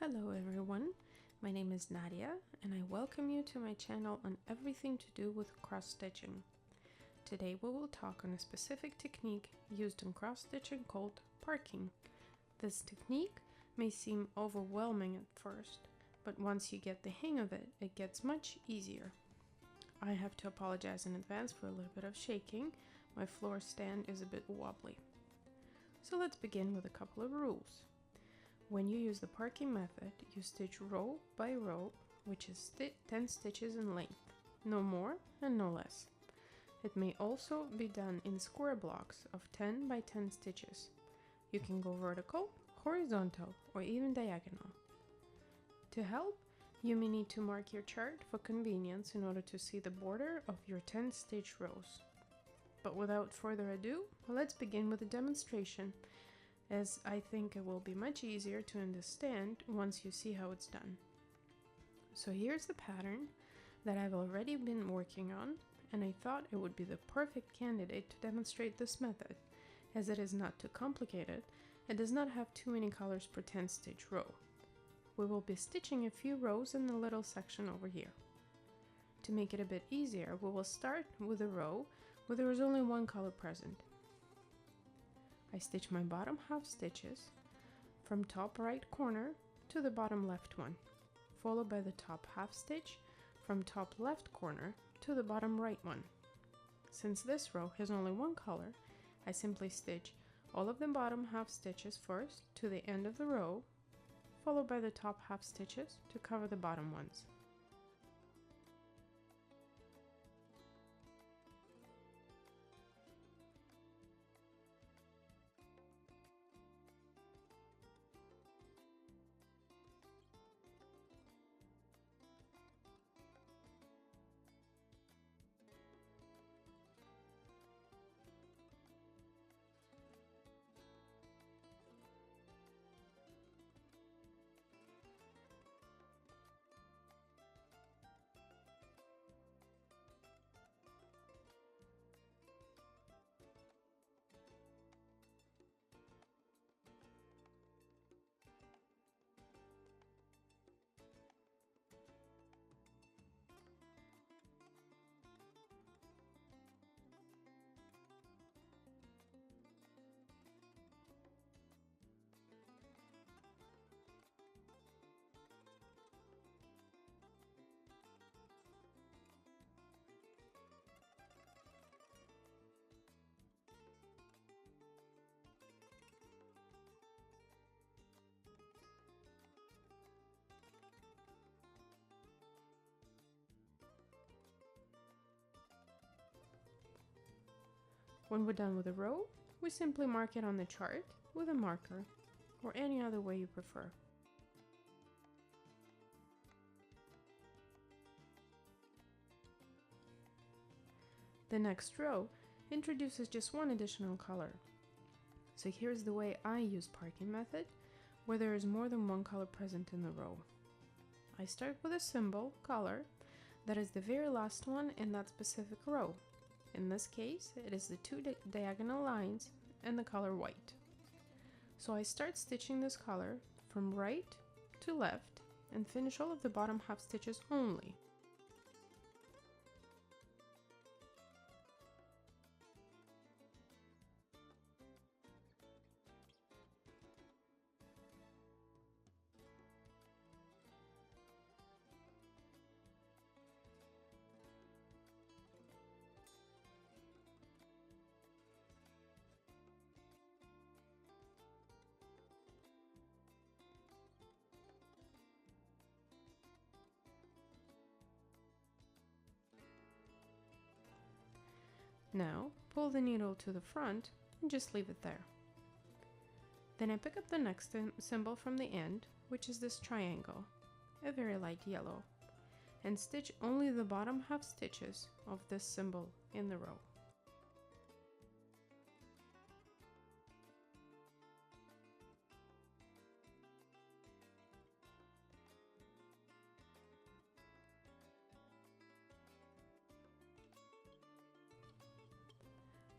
Hello everyone, my name is Nadia and I welcome you to my channel on everything to do with cross-stitching. Today we will talk on a specific technique used in cross-stitching called parking. This technique may seem overwhelming at first, but once you get the hang of it, it gets much easier. I have to apologize in advance for a little bit of shaking. My floor stand is a bit wobbly. So let's begin with a couple of rules. When you use the parking method, you stitch row by row, which is 10 stitches in length, no more and no less. It may also be done in square blocks of 10 by 10 stitches. You can go vertical, horizontal, or even diagonal. To help, you may need to mark your chart for convenience in order to see the border of your 10 stitch rows. But without further ado, let's begin with a demonstration, as I think it will be much easier to understand once you see how it's done. So here's the pattern that I've already been working on, and I thought it would be the perfect candidate to demonstrate this method, as it is not too complicated and does not have too many colors per 10 stitch row. We will be stitching a few rows in the little section over here. To make it a bit easier, we will start with a row where there is only one color present. I stitch my bottom half stitches from top right corner to the bottom left one, followed by the top half stitch from top left corner to the bottom right one. Since this row has only one color, I simply stitch all of the bottom half stitches first to the end of the row, followed by the top half stitches to cover the bottom ones. When we're done with a row, we simply mark it on the chart with a marker, or any other way you prefer. The next row introduces just one additional color. So here's the way I use parking method, where there is more than one color present in the row. I start with a symbol color that is the very last one in that specific row. In this case, it is the two diagonal lines and the color white. So I start stitching this color from right to left and finish all of the bottom half stitches only. Now, pull the needle to the front and just leave it there. Then I pick up the next symbol from the end, which is this triangle, a very light yellow, and stitch only the bottom half stitches of this symbol in the row.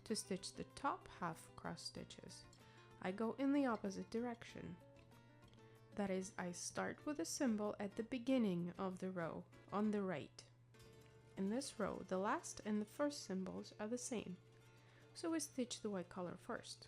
To stitch the top half cross stitches, I go in the opposite direction. That is, I start with a symbol at the beginning of the row on the right. In this row, the last and the first symbols are the same, so we stitch the white color first.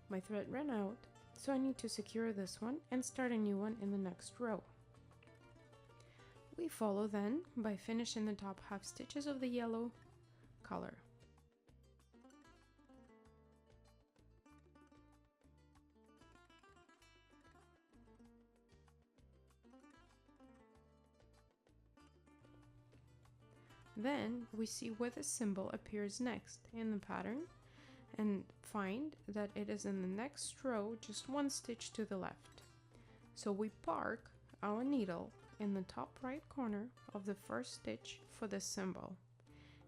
My thread ran out, so I need to secure this one and start a new one in the next row. We follow then by finishing the top half stitches of the yellow color. Then we see where the symbol appears next in the pattern and find that it is in the next row, just one stitch to the left. So we park our needle in the top right corner of the first stitch for this symbol,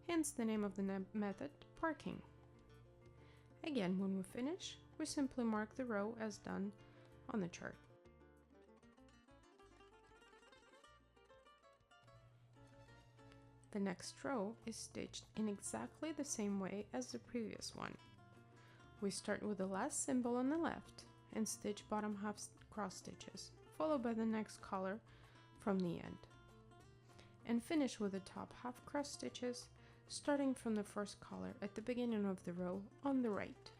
hence the name of the method, parking. Again, when we finish, we simply mark the row as done on the chart. The next row is stitched in exactly the same way as the previous one. We start with the last symbol on the left and stitch bottom half cross stitches, followed by the next color from the end, and finish with the top half cross stitches, starting from the first color at the beginning of the row on the right.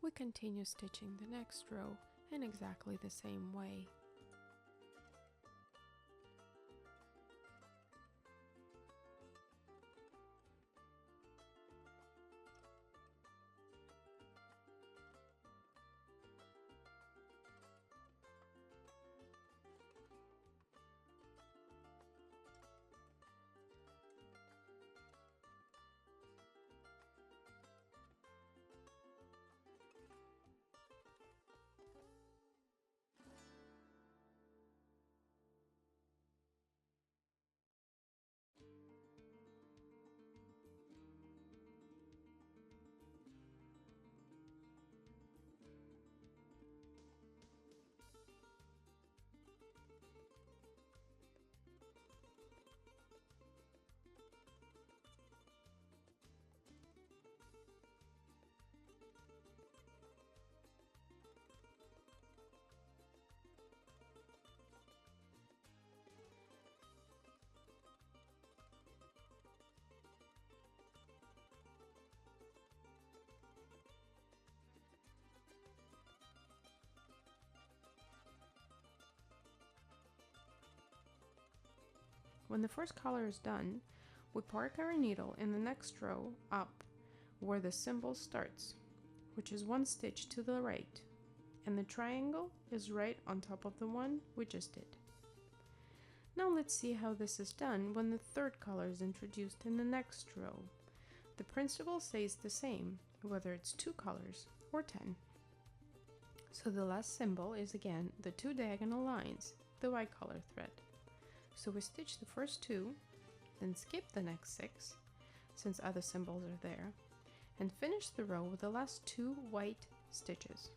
We continue stitching the next row in exactly the same way. When the first color is done, we park our needle in the next row up where the symbol starts, which is one stitch to the right, and the triangle is right on top of the one we just did. Now let's see how this is done when the third color is introduced in the next row. The principle stays the same, whether it's 2 colors or 10. So the last symbol is again the 2 diagonal lines, the white color thread. So we stitch the first 2, then skip the next 6, since other symbols are there, and finish the row with the last 2 white stitches.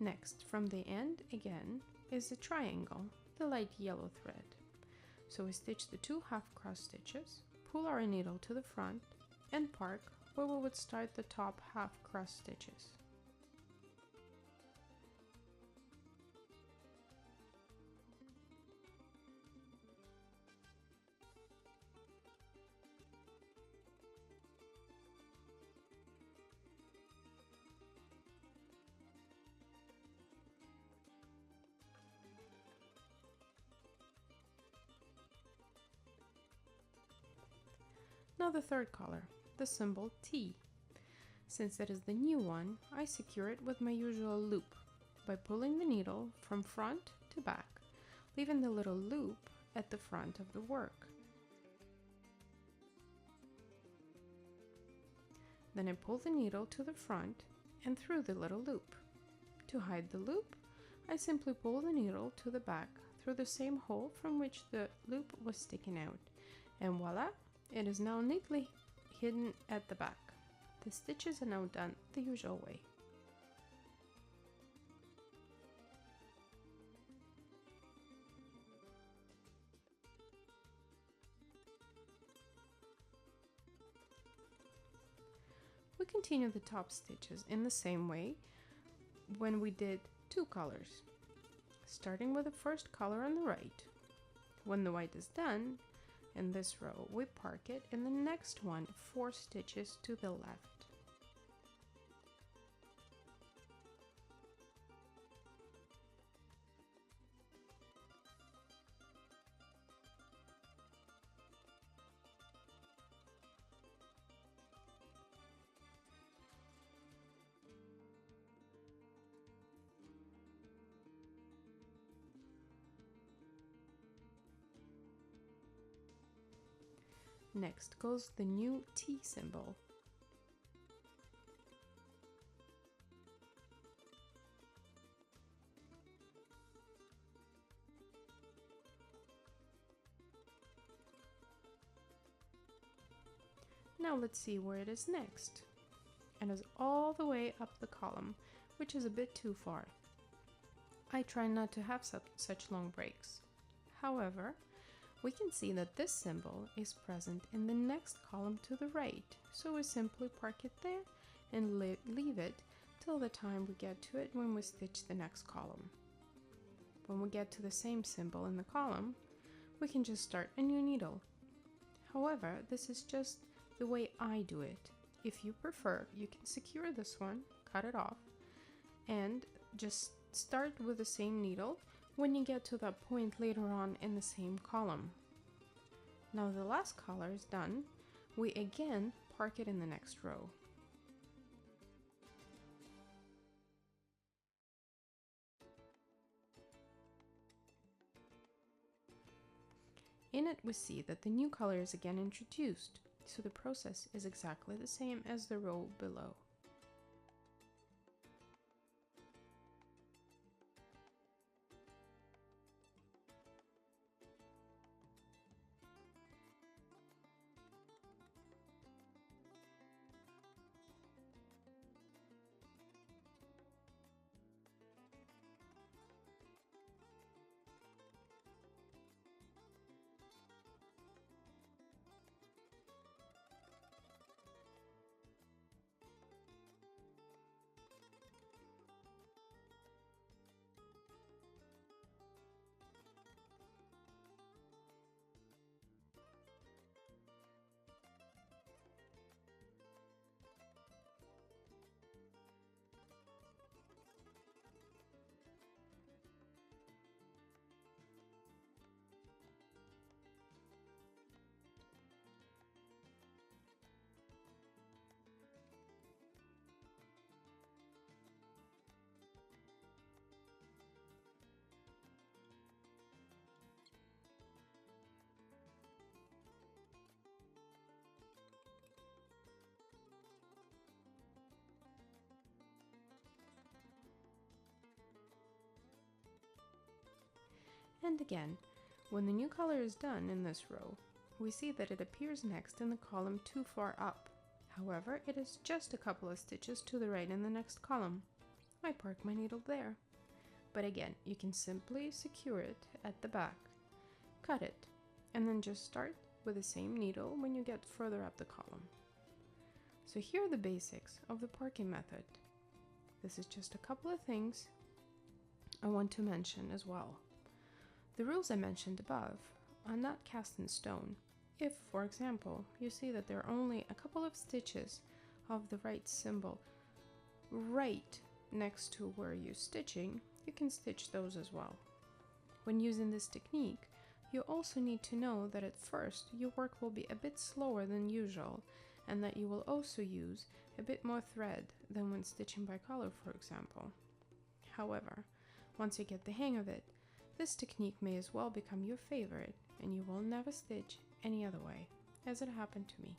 Next, from the end again, is the triangle, the light yellow thread. So we stitch the 2 half cross stitches, pull our needle to the front, and park where we would start the top half cross stitches. Now the third color, the symbol T. Since it is the new one, I secure it with my usual loop by pulling the needle from front to back, leaving the little loop at the front of the work. Then I pull the needle to the front and through the little loop. To hide the loop, I simply pull the needle to the back through the same hole from which the loop was sticking out, and voila! It is now neatly hidden at the back. The stitches are now done the usual way. We continue the top stitches in the same way when we did 2 colors, starting with the first color on the right. When the white is done, in this row, we park it in the next one 4 stitches to the left. Next goes the new T symbol. Now let's see where it is next. It is all the way up the column, which is a bit too far. I try not to have such long breaks. However, we can see that this symbol is present in the next column to the right, so we simply park it there and leave it till the time we get to it when we stitch the next column. When we get to the same symbol in the column, we can just start a new needle. However, this is just the way I do it. If you prefer, you can secure this one, cut it off, and just start with the same needle when you get to that point later on in the same column. Now the last color is done, we again park it in the next row. In it we see that the new color is again introduced, so the process is exactly the same as the row below. And again, when the new color is done in this row, we see that it appears next in the column too far up. However, it is just a couple of stitches to the right in the next column. I park my needle there. But again, you can simply secure it at the back, cut it, and then just start with the same needle when you get further up the column. So here are the basics of the parking method. This is just a couple of things I want to mention as well. The rules I mentioned above are not cast in stone. If, for example, you see that there are only a couple of stitches of the right symbol right next to where you're stitching, you can stitch those as well. When using this technique, you also need to know that at first your work will be a bit slower than usual, and that you will also use a bit more thread than when stitching by color, for example. However, once you get the hang of it, this technique may as well become your favorite, and you will never stitch any other way, as it happened to me.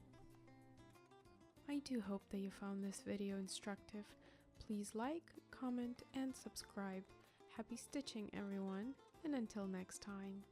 I do hope that you found this video instructive. Please like, comment, and subscribe. Happy stitching, everyone, and until next time.